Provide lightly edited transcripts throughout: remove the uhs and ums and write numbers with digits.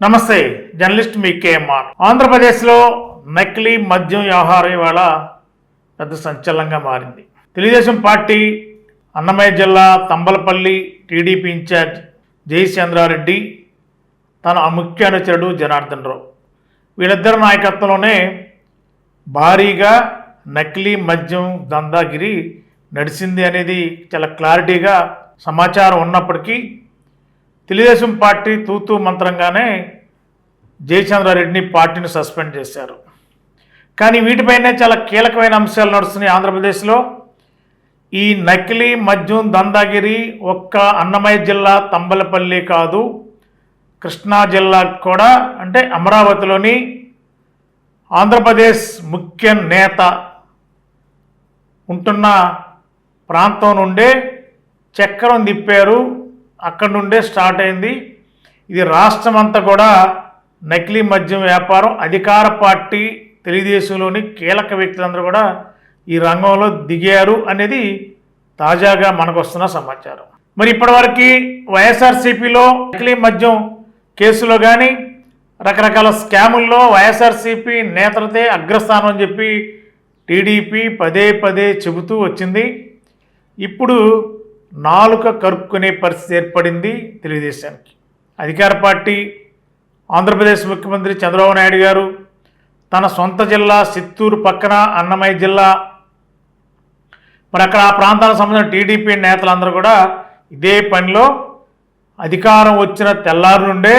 నమస్తే, జర్నలిస్ట్ మీ కేఎంఆర్. ఆంధ్రప్రదేశ్లో నకిలీ మద్యం వ్యవహారం ఇవాళ పెద్ద సంచలనంగా మారింది. తెలుగుదేశం పార్టీ అన్నమయ్య జిల్లా తంబలపల్లి టీడీపీ ఇన్ఛార్జ్ జయచంద్రారెడ్డి, తన ముఖ్య అనుచరుడు జనార్దన్ రావు, వీళ్ళిద్దరి నాయకత్వంలోనే భారీగా నకిలీ మద్యం దందాగిరి నడిచింది అనేది చాలా క్లారిటీగా సమాచారం ఉన్నప్పటికీ తెలుగుదేశం పార్టీ తూతూ మంత్రంగానే జయచంద్రారెడ్డిని పార్టీని సస్పెండ్ చేశారు. కానీ వీటిపైనే చాలా కీలకమైన అంశాలు నడుస్తున్నాయి ఆంధ్రప్రదేశ్లో. ఈ నకిలీ మద్యం దందాగిరి ఒక్క అన్నమయ్య జిల్లా తంబలపల్లి కాదు, కృష్ణా జిల్లా కూడా, అంటే అమరావతిలోని ఆంధ్రప్రదేశ్ ముఖ్య నేత ఉంటున్న ప్రాంతం నుండే చక్రం తిప్పారు. అక్కడి నుండే స్టార్ట్ అయింది. ఇది రాష్ట్రం అంతా కూడా నకిలీ మద్యం వ్యాపారం. అధికార పార్టీ తెలుగుదేశంలోని కీలక వ్యక్తులందరూ కూడా ఈ రంగంలో దిగారు అనేది తాజాగా మనకు వస్తున్న సమాచారం. మరి ఇప్పటివరకు వైఎస్ఆర్సీపీలో నకిలీ మద్యం కేసులో కానీ రకరకాల స్కాముల్లో వైఎస్ఆర్సీపీ నేతలతే అగ్రస్థానం అని చెప్పి టీడీపీ పదే పదే చెబుతూ వచ్చింది. ఇప్పుడు నాలుక కరుక్కునే పరిస్థితి ఏర్పడింది తెలుగుదేశానికి. అధికార పార్టీ ఆంధ్రప్రదేశ్ ముఖ్యమంత్రి చంద్రబాబు నాయుడు గారు తన సొంత జిల్లా చిత్తూరు పక్కన అన్నమయ్య జిల్లా, మరి అక్కడ ఆ ప్రాంతానికి సంబంధించిన టీడీపీ నేతలందరూ కూడా ఇదే పనిలో అధికారం వచ్చిన తెల్లారు నుండే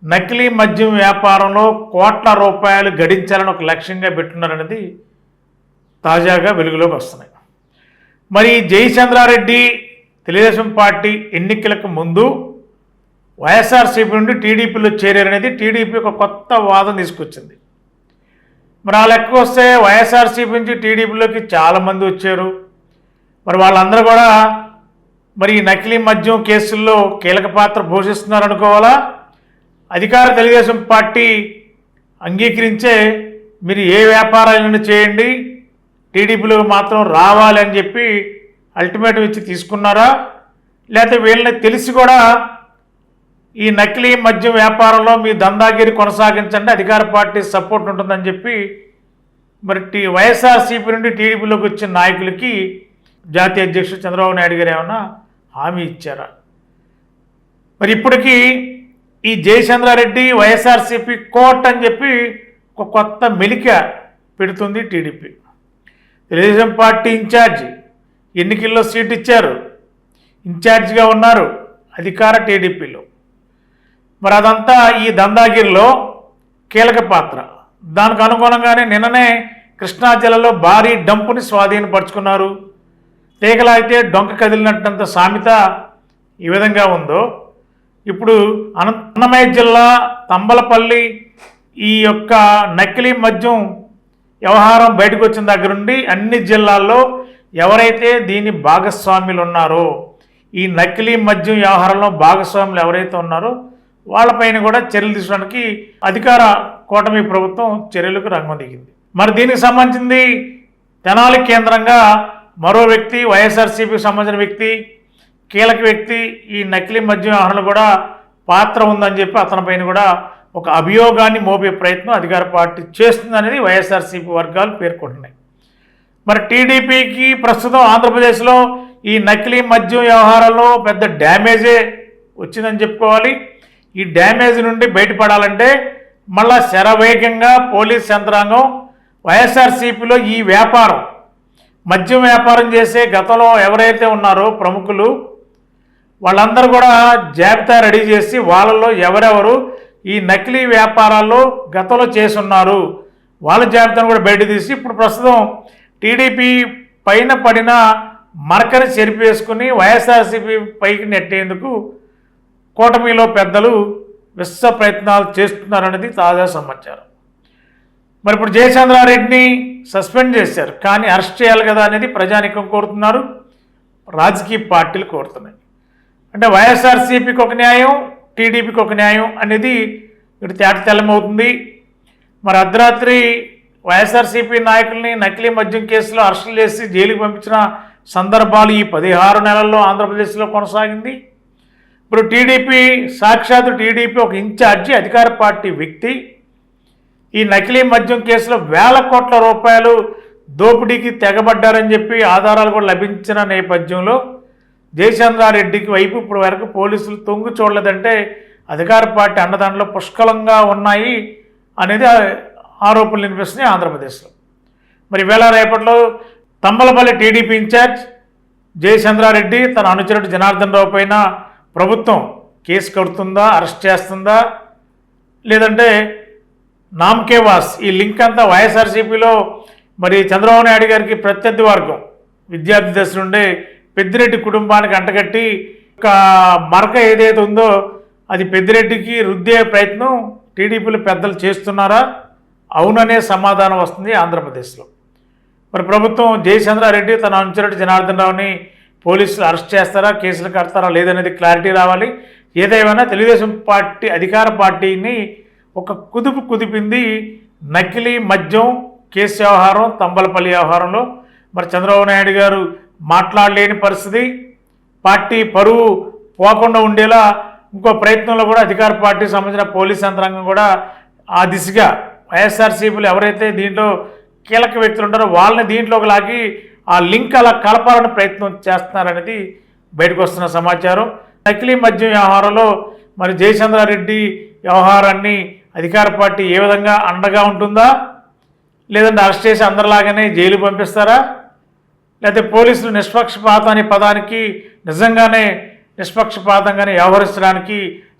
నకిలీ మద్యం వ్యాపారంలో కోట్ల రూపాయలు గడించాలని ఒక లక్ష్యంగా పెట్టున్నారనేది తాజాగా వెలుగులోకి వస్తున్నాయి. మరి జయచంద్రారెడ్డి తెలుగుదేశం పార్టీ ఎన్నికలకు ముందు వైఎస్ఆర్సీపీ నుండి టీడీపీలో చేరారనేది టీడీపీ ఒక కొత్త వాదన తీసుకొచ్చింది. మరి ఆ లెక్క వస్తే వైఎస్ఆర్సీపీ నుంచి టీడీపీలోకి చాలామంది వచ్చారు. మరి వాళ్ళందరూ కూడా మరి నకిలీ మద్యం కేసుల్లో కీలక పాత్ర పోషిస్తున్నారు అనుకోవాలా? అధికార తెలుగుదేశం పార్టీ అంగీకరించే మీరు ఏ వ్యాపారాలను చేయండి, టీడీపీలో మాత్రం రావాలి అని చెప్పి అల్టిమేటం ఇచ్చి తీసుకున్నారా? లేకపోతే వీళ్ళని తెలిసి కూడా ఈ నకిలీ మద్యం వ్యాపారంలో మీ దందాగిరి కొనసాగించండి, అధికార పార్టీ సపోర్ట్ ఉంటుందని చెప్పి మరి వైఎస్ఆర్సీపీ నుండి టీడీపీలోకి వచ్చిన నాయకులకి జాతీయ అధ్యక్షుడు చంద్రబాబు నాయుడు గారు ఏమన్నా హామీ ఇచ్చారా? మరి ఇప్పటికీ ఈ జయచంద్రారెడ్డి వైఎస్ఆర్సీపీ కోర్ట్ అని చెప్పి ఒక కొత్త మెలిక పెడుతుంది టీడీపీ. తెలుగుదేశం పార్టీ ఇన్ఛార్జి ఎన్నికల్లో సీట్ ఇచ్చారు, ఇన్ఛార్జిగా ఉన్నారు అధికార టీడీపీలో. మరి అదంతా ఈ దందాగిరిలో కీలక పాత్ర. దానికి అనుగుణంగానే నిన్ననే కృష్ణా జిల్లాలో భారీ డంపుని స్వాధీనపరుచుకున్నారు. తీగలాగితే డొంక కదిలినట్టంత సామెత ఈ విధంగా ఉందో, ఇప్పుడు అన్నమయ్య జిల్లా తంబలపల్లి ఈ యొక్క నకిలీ మద్యం వ్యవహారం బయటకు వచ్చిన దగ్గర నుండి అన్ని జిల్లాల్లో ఎవరైతే దీని భాగస్వాములు ఉన్నారో, ఈ నకిలీ మద్యం వ్యవహారంలో భాగస్వాములు ఎవరైతే ఉన్నారో వాళ్ళపైన కూడా చర్యలు తీసుకోవడానికి అధికార కూటమి ప్రభుత్వం చర్యలకు రంగం దిగింది. మరి దీనికి సంబంధించింది తెనాలి కేంద్రంగా మరో వ్యక్తి, వైఎస్ఆర్సీపీకి సంబంధించిన వ్యక్తి, కీలక వ్యక్తి ఈ నకిలీ మద్యం వ్యవహారంలో కూడా పాత్ర ఉందని చెప్పి అతనిపైన కూడా ఒక అభియోగాన్ని మోపే ప్రయత్నం అధికార పార్టీ చేస్తుందనేది వైఎస్ఆర్సీపీ వర్గాలు పేర్కొంటున్నాయి. మరి టీడీపీకి ప్రస్తుతం ఆంధ్రప్రదేశ్లో ఈ నకిలీ మద్యం వ్యవహారంలో పెద్ద డ్యామేజే వచ్చిందని చెప్పుకోవాలి. ఈ డ్యామేజ్ నుండి బయటపడాలంటే మళ్ళా శరవేగంగా పోలీస్ యంత్రాంగం వైఎస్ఆర్సీపీలో ఈ వ్యాపారం మద్యం వ్యాపారం చేసే గతంలో ఎవరైతే ఉన్నారో ప్రముఖులు వాళ్ళందరూ కూడా జాబితా రెడీ చేసి వాళ్ళలో ఎవరెవరు ఈ నకిలీ వ్యాపారాల్లో గతంలో చేసున్నారు వాళ్ళ జాబితాను కూడా బయట తీసి ఇప్పుడు ప్రస్తుతం టీడీపీ పైన పడిన మరకని చెరిపేసుకుని వైఎస్ఆర్సీపీ పైకి నెట్టేందుకు కూటమిలో పెద్దలు విశ్వ ప్రయత్నాలు చేస్తున్నారనేది తాజా సమాచారం. మరి ఇప్పుడు జయచంద్రారెడ్డిని సస్పెండ్ చేశారు, కానీ అరెస్ట్ చేయాలి కదా అనేది ప్రజానీకం కోరుతున్నారు, రాజకీయ పార్టీలు కోరుతున్నాయి. అంటే వైఎస్ఆర్సీపీకి ఒక న్యాయం, టీడీపీకి ఒక న్యాయం అనేది ఇటు తేటతెల్లమవుతుంది. మరి అర్ధరాత్రి వైఎస్ఆర్సీపీ నాయకుల్ని నకిలీ మద్యం కేసులో అరెస్టులు చేసి జైలుకి పంపించిన సందర్భాలు ఈ 16 నెలల్లో ఆంధ్రప్రదేశ్లో కొనసాగింది. ఇప్పుడు టీడీపీ సాక్షాత్ టీడీపీ ఒక ఇన్ఛార్జి అధికార పార్టీ వ్యక్తి ఈ నకిలీ మద్యం కేసులో వేల కోట్ల రూపాయలు దోపిడీకి తెగబడ్డారని చెప్పి ఆధారాలు కూడా లభించిన నేపథ్యంలో జయచంద్రారెడ్డికి వైపు ఇప్పుడు వరకు పోలీసులు తొంగి చూడలేదంటే అధికార పార్టీ అండదండలు పుష్కలంగా ఉన్నాయి అనేది ఆరోపణలు వినిపిస్తున్నాయి ఆంధ్రప్రదేశ్లో. మరి వేళ రేపట్లో తంబలపల్లి టీడీపీ ఇన్ఛార్జ్ జయచంద్రారెడ్డి తన అనుచరుడు జనార్దన్ రావు పైన ప్రభుత్వం కేసు కడుతుందా, అరెస్ట్ చేస్తుందా, లేదంటే నామ్కే వాస్ ఈ లింక్ అంతా వైఎస్ఆర్సీపీలో మరి చంద్రబాబు నాయుడు గారికి ప్రత్యర్థి వర్గం విద్యార్థి దశ నుండే పెద్దిరెడ్డి కుటుంబానికి అంటగట్టి ఒక మరక ఏదైతే ఉందో అది పెద్దిరెడ్డికి రుద్దే ప్రయత్నం టీడీపీలో పెద్దలు చేస్తున్నారా? అవుననే సమాధానం వస్తుంది ఆంధ్రప్రదేశ్లో. మరి ప్రభుత్వం జయచంద్రారెడ్డి తన అనుచరుడు జనార్దన్ రావుని పోలీసులు అరెస్ట్ చేస్తారా, కేసులు కడతారా లేదనేది క్లారిటీ రావాలి. ఏదేమైనా తెలుగుదేశం పార్టీ అధికార పార్టీని ఒక కుదిపింది నకిలీ మద్యం కేసు వ్యవహారం, తంబలపల్లి వ్యవహారంలో. మరి చంద్రబాబు నాయుడు గారు మాట్లాడలేని పరిస్థితి, పార్టీ పరువు పోకుండా ఉండేలా ఇంకో ప్రయత్నంలో కూడా అధికార పార్టీకి సంబంధించిన పోలీస్ యంత్రాంగం కూడా ఆ దిశగా వైఎస్ఆర్సీపీలు ఎవరైతే దీంట్లో కీలక వ్యక్తులు ఉంటారో వాళ్ళని దీంట్లోకి లాగి ఆ లింక్ అలా కలపాలని ప్రయత్నం చేస్తున్నారనేది బయటకు వస్తున్న సమాచారం. నకిలీ మద్యం వ్యవహారంలో మరి జయచంద్రారెడ్డి వ్యవహారాన్ని అధికార పార్టీ ఏ విధంగా అండగా ఉంటుందా, లేదంటే అరెస్ట్ చేసి అందరిలాగానే జైలు పంపిస్తారా, లేకపోతే పోలీసులు నిష్పక్షపాతం అనే పదానికి నిజంగానే నిష్పక్షపాతంగానే వ్యవహరించడానికి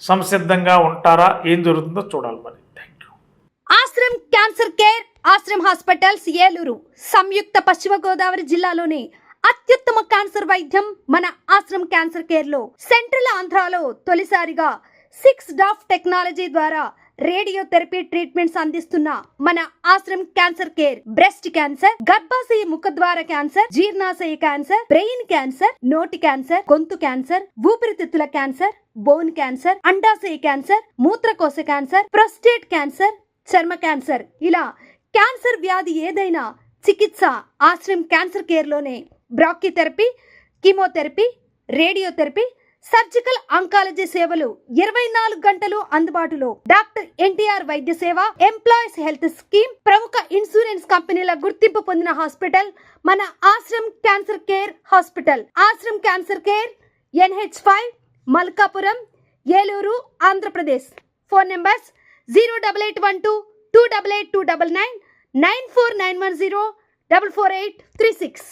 సంసిద్ధంగా ఉంటారా? ఏం జరుగుతుందో చూడాలి. మరి thank you. Ashram cancer care, Ashram hospitals, Eluru. సంయుక్త పశ్చిమ గోదావరి జిల్లాలోని అత్యుత్తమ క్యాన్సర్ వైద్యం మన ఆశ్రమ్ క్యాన్సర్ కేర్ లో. సెంట్రల్ ఆంధ్రాలో తొలిసారిగా 6 డాఫ్ టెక్నాలజీ ద్వారా రేడియోథెరపీ ట్రీట్మెంట్స్ అందిస్తున్న మన Ashram cancer care breast cancer, గర్భాశయ ముఖద్వార క్యాన్సర్, జీర్ణాశయ క్యాన్సర్, బ్రెయిన్ క్యాన్సర్, నోటి క్యాన్సర్, గొంతు క్యాన్సర్, ఊపిరితిత్తుల క్యాన్సర్, బోన్ క్యాన్సర్, అండాశయ క్యాన్సర్, మూత్రకోశ క్యాన్సర్, ప్రొస్టేట్ క్యాన్సర్, చర్మ క్యాన్సర్, ఇలా క్యాన్సర్ వ్యాధి ఏదైనా చికిత్స ఆశ్రమ్ క్యాన్సర్ కేర్ లోనే. బ్రాక్కిథెరపీ, కీమోథెరపీ, రేడియోథెరపీ, సర్జికల్ ఆంకాలజీ సేవలు 24 గంటలు అందుబాటులో. డాక్టర్ ఎన్టీఆర్ వైద్య సేవ, ఎంప్లాయీస్ హెల్త్ స్కీమ్, ప్రముఖ ఇన్సూరెన్స్ కంపెనీల గుర్తింపు పొందిన హాస్పిటల్ మన Ashram cancer care hospital. Ashram cancer care, NH5, Malkapuram, Eluru, Andhra Pradesh. Phone numbers 08812 288 299 94910 44836.